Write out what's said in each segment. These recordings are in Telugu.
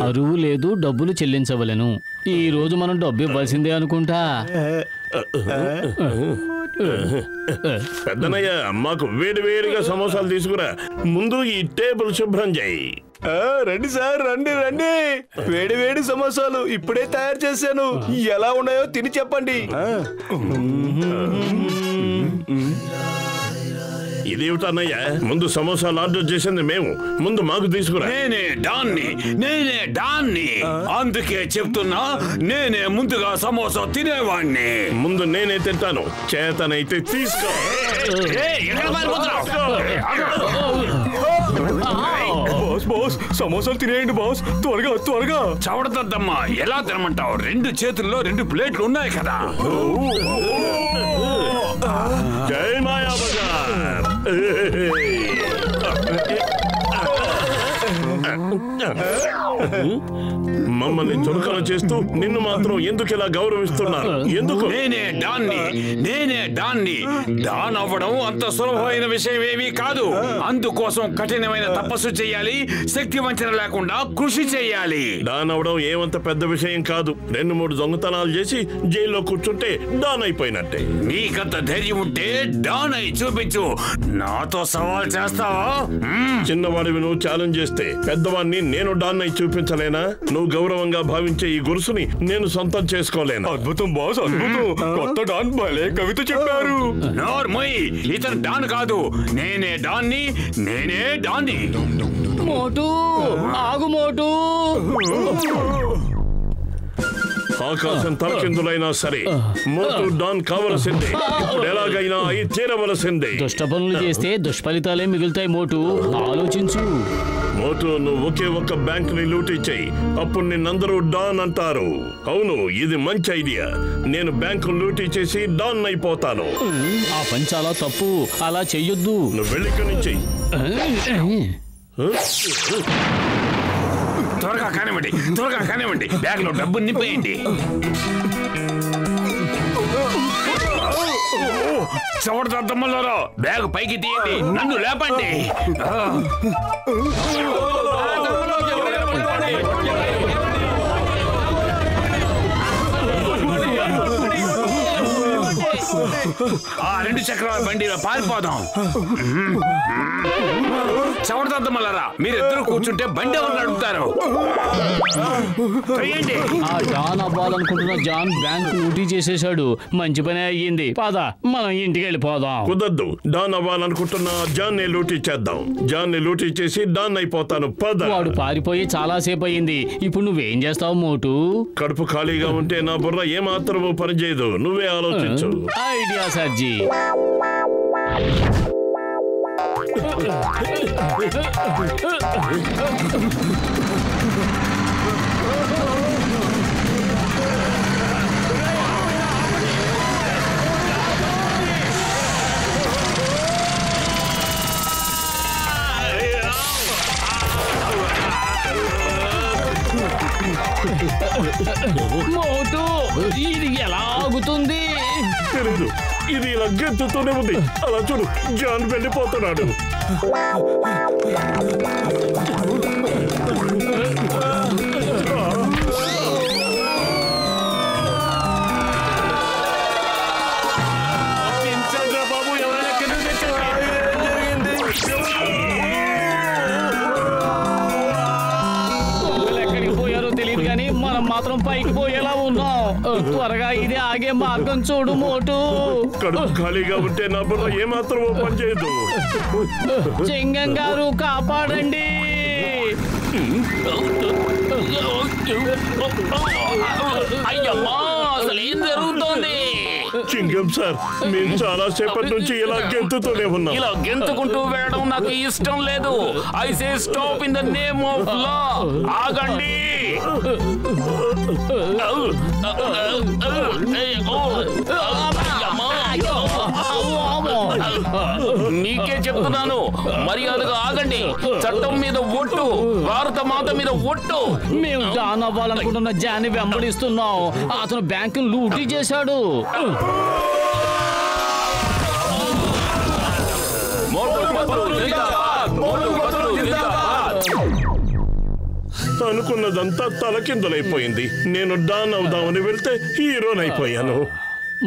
అరువు లేదు, డబ్బులు చెల్లించవలెను. ఈ రోజు మనం డబ్బు ఇవ్వాల్సిందే అనుకుంటా. పెద్దనయ్య, మాకు వేడి వేడిగా సమోసాలు తీసుకురా. ముందు ఈ టేబుల్ శుభ్రం చేయి. రండి సార్, రండి రండి. వేడి వేడి సమోసాలు ఇప్పుడే తయారు చేశాను. ఎలా ఉన్నాయో తిని చెప్పండి. ఇదేమిటన్నయ్యా, ముందు సమోసాలు ఆర్డర్ చేసింది మేము, ముందు మాకు తీసుకురా. నేనే డాన్ని. అందుకే చెప్తున్నా, నేనే ముందుగా సమోసా తినేవాణ్ణి. ముందు నేనే తింటాను, చేతనైతే తీసుకో. బాస్ సమోసాలు తినేయండి బాస్, త్వరగా త్వరగా. చవడదద్దమ్మా, ఎలా తినమంటావు? 2 చేతుల్లో 2 ప్లేట్లు ఉన్నాయి కదా. జై మాయా బజార్. మమ్మల్ని చురకన చేస్తూ నిన్ను మాత్రం ఎందుకు ఇలా గౌరవిస్తున్నారు? ఎందుకు? నేనే డాన్ని. డాన్ అవ్వడం అంత సులభమైన విషయం ఏమీ కాదు. అందుకోసం కఠినమైన తపస్సు చేయాలి, శక్తి వంచన లేకుండా కృషి చేయాలి. డాన్ అవడం ఏమంత పెద్ద విషయం కాదు. 2-3 దొంగతనాలు చేసి జైల్లో కూర్చుంటే డాన్ అయిపోయినట్టే. నీకంత ధైర్యం ఉంటే డాన్ అయి చూపించు. నాతో సవాల్ చేస్తావా? చిన్నవాడివి నువ్వు ఛాలెంజ్ చేస్తే పెద్దవాడిని నేను డాన్ అయి చూపించలేనా? నువ్వు గౌరవంగా భావించే ఈ గురుసుని నేను సొంతం చేసుకోలేను. అద్భుతం బాస్, అద్భుతం. కొత్త డాన్ భలే కవిత చెప్పారు. నోర్మోయ్, ఇతను డాన్ కాదు, నేనే డాన్ని. మోటు, ఆగు మోటు. ఆకాశం తలకిందులైనా సరే మోటు డాన్ కావలసిందే. ఇప్పుడు ఎలాగైనా అయి తీరవలసిందే. దుష్ట పనులు చేస్తే దుష్ఫలితాలే మిగులుతాయి మోటు, ఆలోచించు. మోటు, నువ్వు ఒకే ఒక్క బ్యాంక్ ని లూటీ చెయ్యి, అప్పుడు నిన్నందరూ డాన్ అంటారు. అవును, ఇది మంచి ఐడియా. నేను బ్యాంకు లూటీ చేసి డాన్ అయిపోతాను. ఆ పని చాలా తప్పు, అలా చెయ్యొద్దు. నువ్వు వెళ్ళిక్కడి నుంచి. త్వరగా కానివ్వండి, బ్యాగ్ లో డబ్బు నింపేయండి. చవడదద్దమ్మలారా, బ్యాగ్ పైకి తీయండి, నన్ను లేపండి. ఆ 2 చక్రాల బండిలో పారిపోదాం. చవడదద్దమ్మలారా, మీరిద్దరు కూర్చుంటే బండి ఎవరు నడుపుతారు? ఆ జాన్ అవ్వాలనుకుంటున్న జాన్ బ్యాంక్ లూటీ చేసేశాడు. మంచి పని అయ్యింది. పద, మనం ఇంటికి వెళ్ళిపోదాం. కుదరదు. డాన్ అవ్వాలనుకుంటున్న జాన్ ని లూటీ చేద్దాం. జాన్ ని లూటీ చేసి డాన్ అయిపోతాను. పద. వాడు పారిపోయి చాలా సేపు అయింది. ఇప్పుడు నువ్వేం చేస్తావు మోటు? కడుపు ఖాళీగా ఉంటే నా బుర్ర ఏమాత్రమూ పనిచేయదు. నువ్వే ఆలోచించు. ఐడియా సర్జీ. మోటు, ఇది ఎలా ఆగుతుంది? తెలీదు, ఇది ఇలా గెంతుతూనే ఉంది. అలా చూడు, జాన్ వెళ్ళిపోతున్నాడు. బాబు, ఎవరైనా కింద ఎక్కడికి పోయారో తెలియదు కానీ మనం మాత్రం పైకి పోయేలా ఉన్నాం. త్వరగా ఇది ఆగే మార్గం చూడు మోటు. కడుపు ఖాళీగా ఉంటే నా బుర్ర ఏమాత్రమూ పనిచేయదు. చింగం గారు, కాపాడండి. అయ్యమ్మా, అసలు ఏం జరుగుతోంది? చింగం సార్, మేము చాలా సేపటి నుంచి ఇలా గెంతుతూనే ఉన్నాం. ఇలా గెంతుకుంటూ వెళ్ళడం నాకు ఇష్టం లేదు. I say stop in the name of law. ఆగండి. నీకే చెప్తున్నాను, మర్యాదగా ఆగండి. చట్టం మీద ఒట్టు, భారత మాత మీద ఒట్టు. మేము డాన్ అవ్వాలనుకుంటున్న జాన్ని వెంబడిస్తున్నాం. అతను బ్యాంకును లూటీ చేశాడు. మోటు పత్రు జిందాబాద్, మోటు పత్రు జిందాబాద్. అనుకున్నదంతా తలకిందులైపోయింది. నేను డాన్ అవుదామని వెళ్తే హీరోనైపోయాను.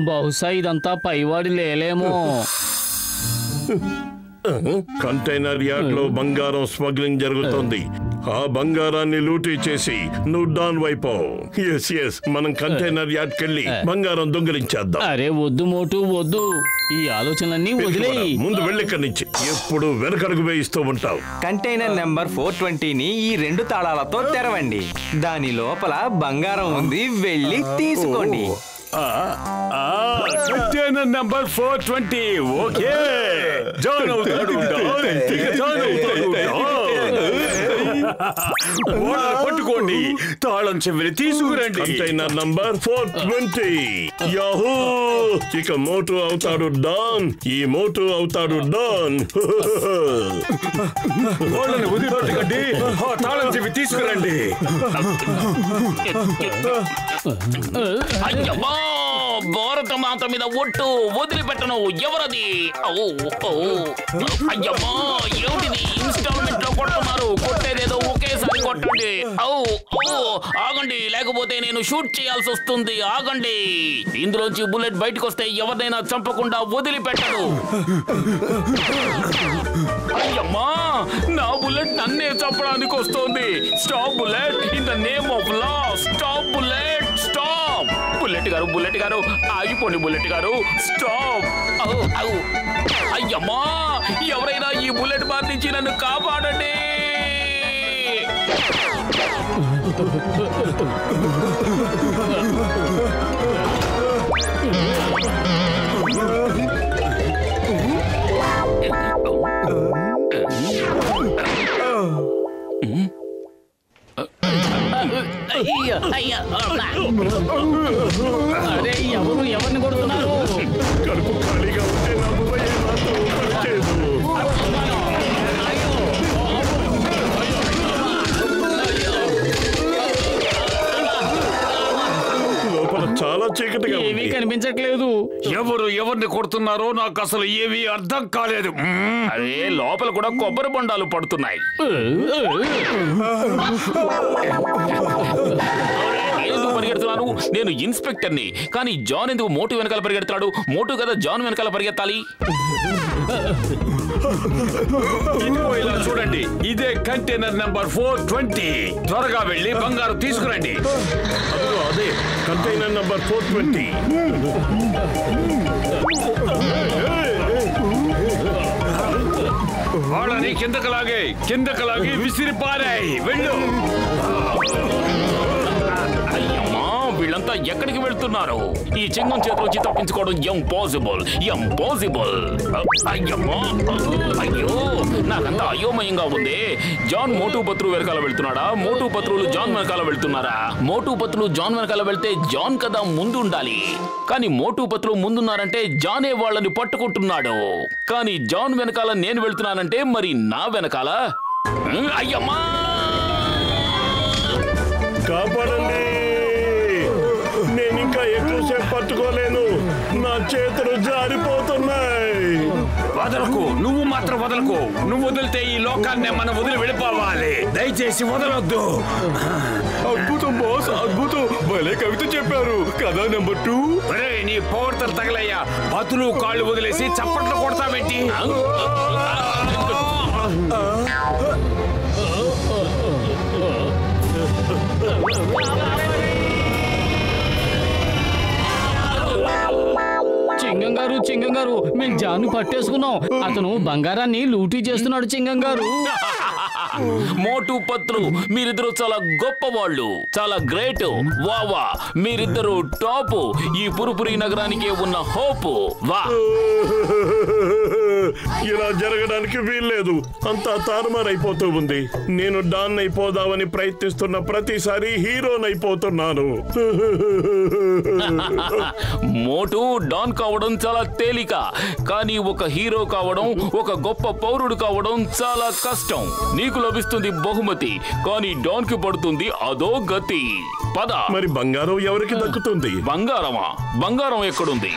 బహుశా ఇదంతా పైవాడి లేలేమో. కంటైనర్ యార్డ్ లో బంగారం స్మగ్లింగ్ జరుగుతుంది. ఆ బంగారాన్ని లూటీ చేసి నువ్వు డాన్ వైపోవు. ఎస్ మనం కంటైనర్ యార్డ్ కెళ్ళి బంగారం దొంగిలించేద్దాం. అరే వద్దు మోటు వద్దు, ఈ ఆలోచనలన్నీ వదిలేయి. ముందు వెళ్ళిక్కడి నుంచి. ఎప్పుడు వెనకడుగు వేయిస్తూ ఉంటావు. కంటైనర్ నెంబర్ 420ని ఈ 2 తాళాలతో తెరవండి. దాని లోపల బంగారం ఉంది, వెళ్ళి తీసుకోండి. Container number 420. ఓకే, జాన్ అవుతాడు డాన్. ఇక జాన్ అవుతాడు డాన్. పట్టుకోండి, తాళం చెవిని తీసుకురండి. Container number 420. యాహూ! ఇక మోటు అవుతాడు డాన్. ఈ మోటు అవుతాడు డాన్. వాళ్ళని వదిలిపెట్టకండి, ఆ తాళం చెవి తీసుకురండి. అయ్యమ్మా, భారత మాత మీద ఒట్టు, వదిలిపెట్టను. ఎవరది? అయ్యమ్మా, ఏమిటిది? ఇన్స్టాల్మెంట్ లో కొడుతున్నారు. కొట్టేదేదో ఒకేసారి కొట్టండి. ఆగండి, లేకపోతే నేను షూట్ చేయాల్సి వస్తుంది. ఆగండి, ఇందులోంచి బుల్లెట్ బయటకు వస్తే ఎవరినైనా చంపకుండా వదిలిపెట్టను. అయ్యమ్మా, నా బుల్లెట్ నన్నే చంపడానికి వస్తుంది. Stop bullet, in the name of law. Stop bullet, stop. Bullet గారు ఆగిపోండి. బుల్లెట్ గారు స్టాప్. అయ్యమ్మా, ఎవరైనా ఈ బుల్లెట్ బార్ నుంచి నన్ను కాపాడండి. అరే ఎవరిని కొడుతున్నారు? కడుపు ఖాళీగా ఉంటే నా మొబైల్ మాత్రం పనిచేయదు. లోపల చాలా చీకటిగా ఏమీ కనిపించట్లేదు. ఎవరిని కొడుతున్నారో నాకు అసలు ఏమీ అర్థం కాలేదు. అరే, లోపల కూడా కొబ్బరి బొండాలు పడుతున్నాయి. ఎందుకు పరిగెడుతున్నాను? నేను ఇన్స్పెక్టర్ని. కానీ జాన్ ఎందుకు మోటు వెనకాల పరిగెడుతున్నాడు? మోటు కదా జాన్ వెనకాల పరిగెత్తాలి. ఇదిగో ఇలా చూడండి, ఇదే కంటైనర్ నెంబర్ 420. త్వరగా వెళ్ళి బంగారు తీసుకురండి. అదే కంటైనర్ నంబర్ 420. వాళ్ళని కిందకు లాగి విసిరి పారాయి. వెళ్ళు. అయ్యమ్మా, వీళ్ళంతా ఎక్కడికి వెళ్తున్నారు? ఈ చింగం చేతిలోంచి తప్పించుకోవడం ఇంపాసిబుల్. అయ్యమ్మా, అయ్యో, నాకంతా అయోమయంగా ఉంది. జాన్ మోటు పత్రు వెనకాల వెళ్తున్నాడా? మోటు పత్రులు జాన్ వెనకాల వెళ్తున్నారా? మోటు పత్రులు జాన్ వెనకాల వెళ్తే జాన్ కదా ముందు ఉండాలి. కానీ మోటు పత్రులు ముందున్నారంటే జానే వాళ్ళని పట్టుకుంటున్నాడు. కానీ జాన్ వెనకాల నేను వెళ్తున్నానంటే మరి నా వెనకాల? అయ్యమ్మా, కాపాడండి. నేను ఇంకా ఎక్కువసేపు పట్టుకోలేను. నా చేతులు జారిపోతున్నాయి. వదలకు, నువ్వు మాత్రం వదలకు. నువ్వు వదిలితే ఈ లోకాన్ని మనం వదిలి వెళ్ళిపోవాలి. దయచేసి వదలొద్దు. అద్భుతం బాస్, అద్భుతం. భలే కవిత చెప్పారు కదా. నెంబర్ 2. నీ పవర్తో తగలయ్యా. పతులు కాళ్ళు వదిలేసి చప్పట్లు కొడతావేంటి? చింగం గారు, మేము జాను పట్టేసుకున్నాం. అతను బంగారాన్ని లూటీ చేస్తున్నాడు. చింగం గారు, మోటు పత్రు, మీరిద్దరు చాలా గొప్ప వాళ్ళు, చాలా గ్రేట్. వావా, మీరిద్దరు టాప్. ఈ పురుపురి నగరానికే ఉన్న హోప్. వా, ఇలా జరగడానికి వీల్లేదు. అంతా తారుమారైపోతూ ఉంది. నేను డాన్ అయిపోదామని ప్రయత్నిస్తున్న ప్రతిసారి హీరోనైపోతున్నాను. మోటు డాన్ కావడం చాలా తేలిక, కానీ ఒక హీరో కావడం, ఒక గొప్ప పౌరుడు కావడం చాలా కష్టం. నీకు లభిస్తుంది బహుమతి, కానీ డాన్ కి పడుతుంది అదో గతి. పద. మరి బంగారం ఎవరికి దక్కుతుంది? బంగారమా? బంగారం ఎక్కడుంది?